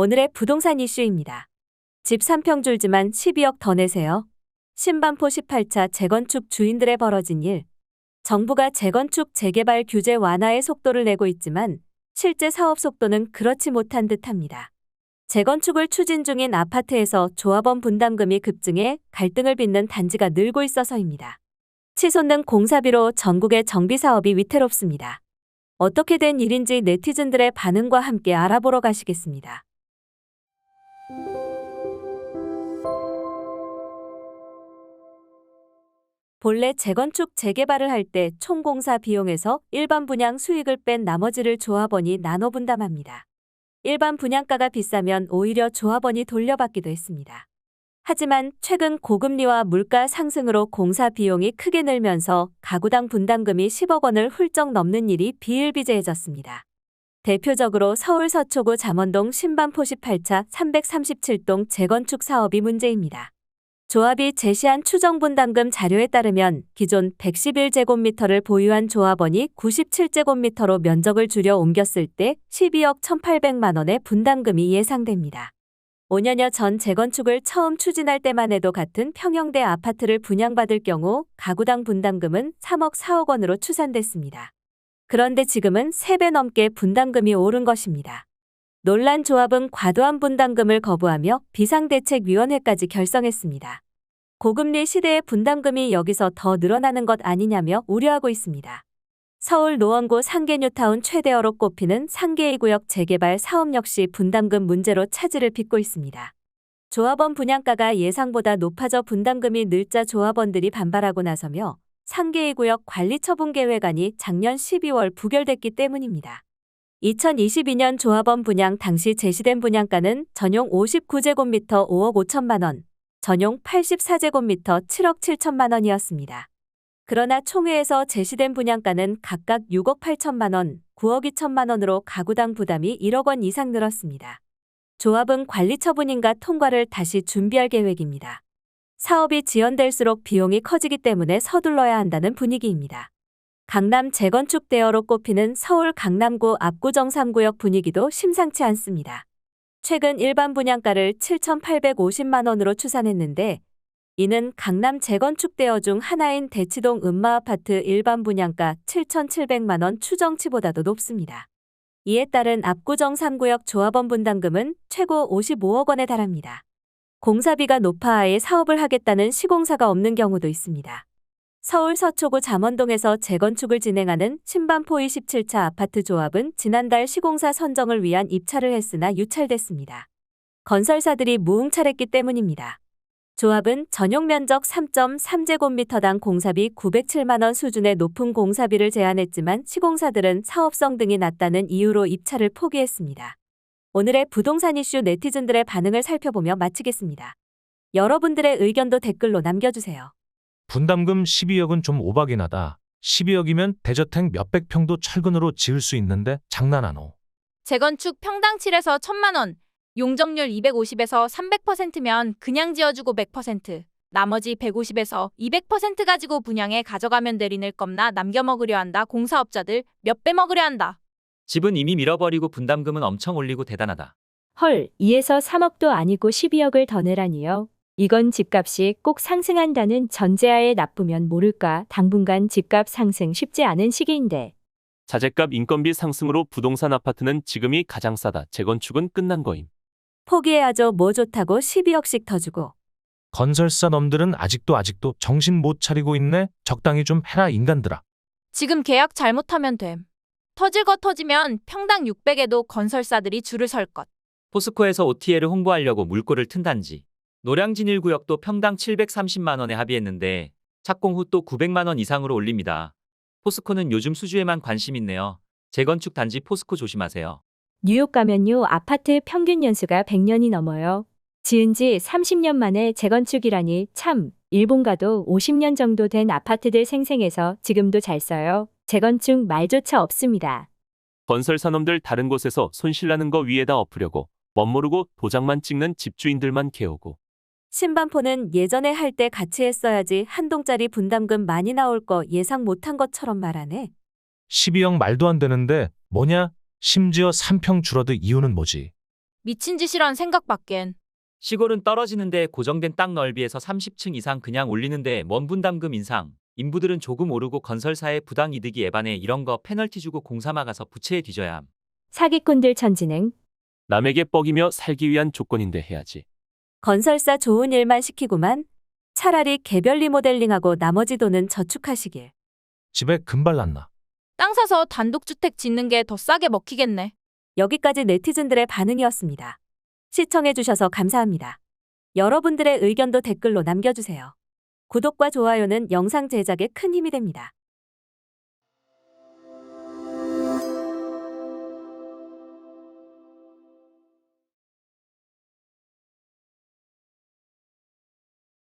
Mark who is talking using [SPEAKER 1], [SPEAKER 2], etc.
[SPEAKER 1] 오늘의 부동산 이슈입니다. 집 3평 줄지만 12억 더 내세요. 신반포 18차 재건축 주인들의 벌어진 일. 정부가 재건축 재개발 규제 완화의 속도를 내고 있지만 실제 사업 속도는 그렇지 못한 듯합니다. 재건축을 추진 중인 아파트에서 조합원 분담금이 급증해 갈등을 빚는 단지가 늘고 있어서입니다. 치솟는 공사비로 전국의 정비사업이 위태롭습니다. 어떻게 된 일인지 네티즌들의 반응과 함께 알아보러 가시겠습니다. 본래 재건축 재개발을 할 때 총 공사 비용에서 일반 분양 수익을 뺀 나머지를 조합원이 나눠 분담합니다. 일반 분양가가 비싸면 오히려 조합원이 돌려받기도 했습니다. 하지만 최근 고금리와 물가 상승으로 공사 비용이 크게 늘면서 가구당 분담금이 10억 원을 훌쩍 넘는 일이 비일비재해졌습니다. 대표적으로 서울 서초구 잠원동 신반포 18차 337동 재건축 사업이 문제입니다. 조합이 제시한 추정분담금 자료에 따르면 기존 111제곱미터를 보유한 조합원이 97제곱미터로 면적을 줄여 옮겼을 때 12억 1,800만 원의 분담금이 예상됩니다. 5년여 전 재건축을 처음 추진할 때만 해도 같은 평형대 아파트를 분양받을 경우 가구당 분담금은 3억 4억 원으로 추산됐습니다. 그런데 지금은 3배 넘게 분담금이 오른 것입니다. 논란 조합은 과도한 분담금을 거부하며 비상대책위원회까지 결성했습니다. 고금리 시대의 분담금이 여기서 더 늘어나는 것 아니냐며 우려하고 있습니다. 서울 노원구 상계뉴타운 최대어로 꼽히는 상계 2구역 재개발 사업 역시 분담금 문제로 차질을 빚고 있습니다. 조합원 분양가가 예상보다 높아져 분담금이 늘자 조합원들이 반발하고 나서며 상계 2구역 관리처분계획안이 작년 12월 부결됐기 때문입니다. 2022년 조합원 분양 당시 제시된 분양가는 전용 59제곱미터 5억 5천만 원, 전용 84제곱미터 7억 7천만 원이었습니다. 그러나 총회에서 제시된 분양가는 각각 6억 8천만 원, 9억 2천만 원으로 가구당 부담이 1억 원 이상 늘었습니다. 조합은 관리처분인가 통과를 다시 준비할 계획입니다. 사업이 지연될수록 비용이 커지기 때문에 서둘러야 한다는 분위기입니다. 강남 재건축 대어로 꼽히는 서울 강남구 압구정 3구역 분위기도 심상치 않습니다. 최근 일반 분양가를 7,850만 원으로 추산했는데 이는 강남 재건축 대어 중 하나인 대치동 은마아파트 일반 분양가 7,700만 원 추정치보다도 높습니다. 이에 따른 압구정 3구역 조합원 분담금은 최고 55억 원에 달합니다. 공사비가 높아 아예 사업을 하겠다는 시공사가 없는 경우도 있습니다. 서울 서초구 잠원동에서 재건축을 진행하는 신반포 27차 아파트 조합은 지난달 시공사 선정을 위한 입찰을 했으나 유찰됐습니다. 건설사들이 무응찰했기 때문입니다. 조합은 전용 면적 3.3제곱미터당 공사비 907만 원 수준의 높은 공사비를 제안했지만 시공사들은 사업성 등이 낮다는 이유로 입찰을 포기했습니다. 오늘의 부동산 이슈 네티즌들의 반응을 살펴보며 마치겠습니다. 여러분들의 의견도 댓글로 남겨주세요.
[SPEAKER 2] 분담금 12억은 좀 오바긴 하다. 12억이면 대저택 몇백 평도 철근으로 지을 수 있는데 장난하노.
[SPEAKER 3] 재건축 평당 7에서 1,000만 원, 용적률 250에서 300%면 그냥 지어주고 100%, 나머지 150에서 200% 가지고 분양에 가져가면 대리낼 겁나 남겨 먹으려 한다. 공사업자들 몇 배 먹으려 한다.
[SPEAKER 4] 집은 이미 밀어버리고 분담금은 엄청 올리고 대단하다.
[SPEAKER 5] 헐, 2에서 3억도 아니고 12억을 더 내라니요. 이건 집값이 꼭 상승한다는 전제하에 납부면 모를까. 당분간 집값 상승 쉽지 않은 시기인데.
[SPEAKER 6] 자재값 인건비 상승으로 부동산 아파트는 지금이 가장 싸다. 재건축은 끝난 거임.
[SPEAKER 1] 포기해야죠. 뭐 좋다고 12억씩 더 주고.
[SPEAKER 2] 건설사 놈들은 아직도 정신 못 차리고 있네. 적당히 좀 해라 인간들아.
[SPEAKER 3] 지금 계약 잘못하면 됨. 터질 거 터지면 평당 600에도 건설사들이 줄을 설 것.
[SPEAKER 4] 포스코에서 OTL을 홍보하려고 물꼬를 튼 단지. 노량진 1구역도 평당 730만 원에 합의했는데 착공 후 또 900만 원 이상으로 올립니다. 포스코는 요즘 수주에만 관심 있네요. 재건축 단지 포스코 조심하세요.
[SPEAKER 5] 뉴욕 가면요, 아파트 평균 연수가 100년이 넘어요. 지은 지 30년 만에 재건축이라니 참. 일본 가도 50년 정도 된 아파트들 생생해서 지금도 잘 써요. 재건축 말조차 없습니다.
[SPEAKER 6] 건설사놈들 다른 곳에서 손실나는 거 위에다 엎으려고 멋모르고 도장만 찍는 집주인들만 개오고.
[SPEAKER 1] 신반포는 예전에 할 때 같이 했어야지 한 동짜리 분담금 많이 나올 거 예상 못한 것처럼 말하네.
[SPEAKER 2] 12억 말도 안 되는데 뭐냐? 심지어 3평 줄어들 이유는 뭐지?
[SPEAKER 3] 미친 짓이란 생각밖엔.
[SPEAKER 4] 시골은 떨어지는데 고정된 땅 넓이에서 30층 이상 그냥 올리는데 뭔 분담금 인상. 인부들은 조금 오르고 건설사의 부당 이득이 에반에 이런 거 페널티 주고 공사 막아서 부채에 뒤져야 함.
[SPEAKER 5] 사기꾼들 천진행.
[SPEAKER 6] 남에게 뻐기며 살기 위한 조건인데 해야지.
[SPEAKER 1] 건설사 좋은 일만 시키고만 차라리 개별 리모델링하고 나머지 돈은 저축하시길.
[SPEAKER 2] 집에 금발 났나?
[SPEAKER 3] 땅 사서 단독주택 짓는 게 더 싸게 먹히겠네.
[SPEAKER 1] 여기까지 네티즌들의 반응이었습니다. 시청해주셔서 감사합니다. 여러분들의 의견도 댓글로 남겨주세요. 구독과 좋아요는 영상 제작에 큰 힘이 됩니다.